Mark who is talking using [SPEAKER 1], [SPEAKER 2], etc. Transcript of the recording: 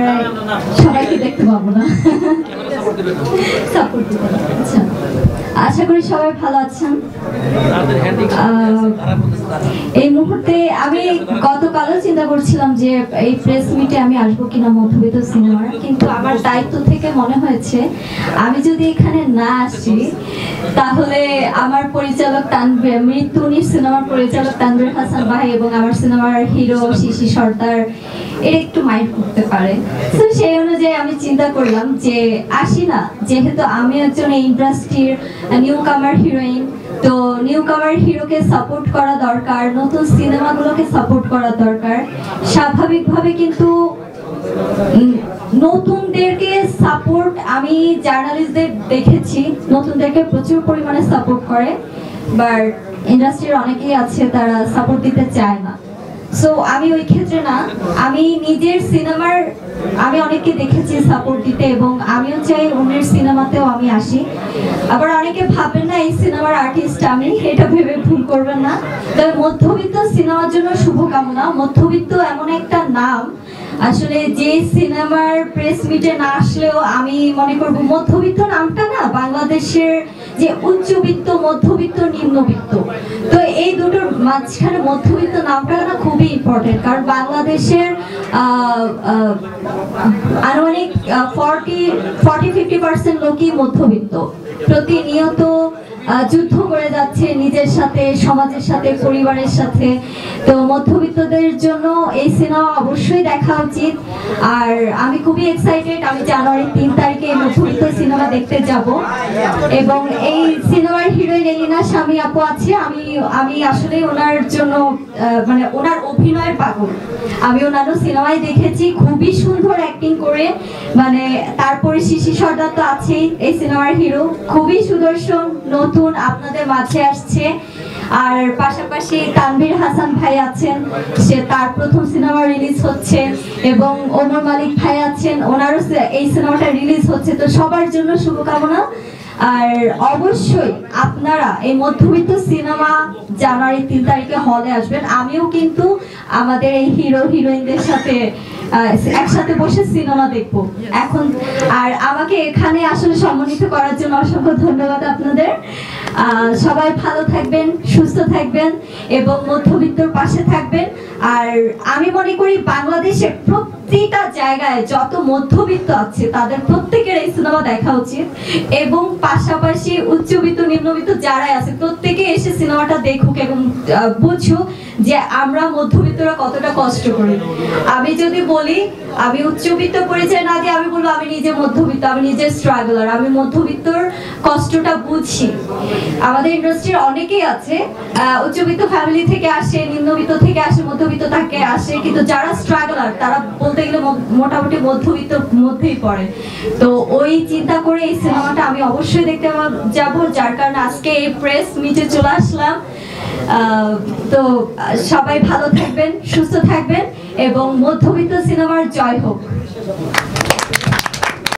[SPEAKER 1] ক্যামেরায় সবাইকে দেখতে পাবো না, সাপোর্ট দিতে। আচ্ছা, আশা করি সবাই ভালো আছেন। এই মুহূর্তে আমি গতকালও চিন্তা করছিলাম যে এই প্রেস মিটে আমি আসবো কিনা মধ্যবিত্ত সিনেমার, কিন্তু আমার দায়িত্ব থেকে মনে হয়েছে আমি যদি এখানে না আসি তাহলে আমার পরিচালক তানভীর, মৃত্যুনির সিনেমার পরিচালক তানভীর হাসান ভাই এবং আমার সিনেমার হিরো শিশি সর্দার এটা একটু মাইন্ড করতে পারে। তো সেই অনুযায়ী আমি চিন্তা করলাম যে আসি না, যেহেতু আমি একজন ইন্ডাস্ট্রির নিউ কামার হিরোইন, তো নিউ কামার হিরোকে সাপোর্ট করা দরকার, নতুন সিনেমাগুলোকে সাপোর্ট করা দরকার। স্বাভাবিকভাবে কিন্তু নতুনদেরকে সাপোর্ট, আমি জার্নালিস্টদের দেখেছি নতুনদেরকে প্রচুর পরিমাণে সাপোর্ট করে, বাট ইন্ডাস্ট্রির অনেকেই আছে তারা সাপোর্ট দিতে চায় না। সো আমি ওই ক্ষেত্রে না, আমি নিজের সিনেমার আমি অনেককে দেখেছি সাপোর্ট দিতে এবং আমিও চাই অন্যের সিনেমাতেও আমি আসি। আবার অনেকে ভাবেন না এই সিনেমার আর্টিস্ট আমি, এটা ভেবে ভুল করবেন না। তবে মধ্যবিত্ত সিনেমার জন্য শুভকামনা। মধ্যবিত্ত এমন একটা নাম, আসলে যে সিনেমার প্রেস মিটে না আসলেও আমি মনে করব মধ্যবিত্ত নামটা না বাংলাদেশের যে উচ্চবিত্ত, মধ্যবিত্ত, নিম্নবিত্ত, তো এই দুটোর মাঝখানে মধ্যবিত্ত নামটা না খুবই ইম্পর্টেন্ট। কারণ বাংলাদেশের আনুমানিক 40-50% লোকই মধ্যবিত্ত, প্রতিনিয়ত যুদ্ধ করে যাচ্ছে নিজের সাথে, সমাজের সাথে, পরিবারের সাথে। তো মধ্যবিত্তদের জন্য এই সিনেমা অবশ্যই দেখা উচিত। আর আমি খুবই এক্সাইটেড, আমি জানুয়ারি 3 তারিখে এই মধ্যবিত্ত সিনেমা দেখতে যাব এবং এই সিনেমার হিরোইন এলিনা স্বামী আপু আছে। আমি আসলে ওনার জন্য মানে ওনার অভিনয়ের পাগল। আমি ওনারও সিনেমায় দেখেছি, খুবই সুন্দর অ্যাক্টিং করে, মানে তারপরে শিশি সর্দার তো আছেই এই সিনেমার হিরো, খুবই সুদর্শন, নতুন আপনাদের মাঝে আসছে। আর পাশাপাশি তানভীর হাসান ভাই আছেন, সে তার প্রথম সিনেমা রিলিজ হচ্ছে এবং ওমর মালিক ভাই আছেন, ওনারও এই সিনেমাটা রিলিজ হচ্ছে। তো সবার জন্য শুভকামনা। আর অবশ্যই আপনারা এই মধ্যবিত্ত সিনেমা জানুয়ারি 3 তারিখে হলে আসবেন। আমিও কিন্তু আমাদের এই হিরো হিরোইনদের সাথে একসাথে বসে সিনেমা দেখবো এখন। আর আমাকে এখানে আসলে সম্মানিত করার জন্য অসংখ্য ধন্যবাদ আপনাদের। সবাই ভালো থাকবেন, সুস্থ থাকবেন এবং মধ্যবিত্তর পাশে থাকবেন। আর আমি মনে করি বাংলাদেশের প্রতিটা জায়গায় যত মধ্যবিত্ত আছে তাদের প্রত্যেকের এই সিনেমা দেখা উচিত এবং পাশাপাশি উচ্চবিত্ত, নিম্নবিত্ত যারাই আছে প্রত্যেকে এসে সিনেমাটা দেখুক এবং বুঝুক যে আমরা মধ্যবিত্তরা কতটা কষ্ট করি। আমি যদি বলি আমি উচ্চবিত্ত পরিচয় না দিয়ে আমি বলবো আমি নিজে মধ্যবিত্ত, আমি নিজে স্ট্রাগলার, আমি মধ্যবিত্তর কষ্টটা বুঝি। আমাদের ইন্ডাস্ট্রির অনেকেই আছে উচ্চবিত্ত ফ্যামিলি থেকে আসে, নিম্নবিত্ত থেকে আসে, মধ্যবিত্ত থেকে আসে, কিন্তু যারা স্ট্রাগলার তারা বলতে গেলে মোটামুটি মধ্যবিত্ত মধ্যেই পড়ে। তো ওই চিন্তা করে এই সিনেমাটা আমি অবশ্যই দেখতে যাব, যার কারণে আজকে এই প্রেস মিটে চলে আসলাম। তো সবাই ভালো থাকবেন, সুস্থ থাকবেন এবং মধ্যবিত্ত সিনেমার জয় হোক।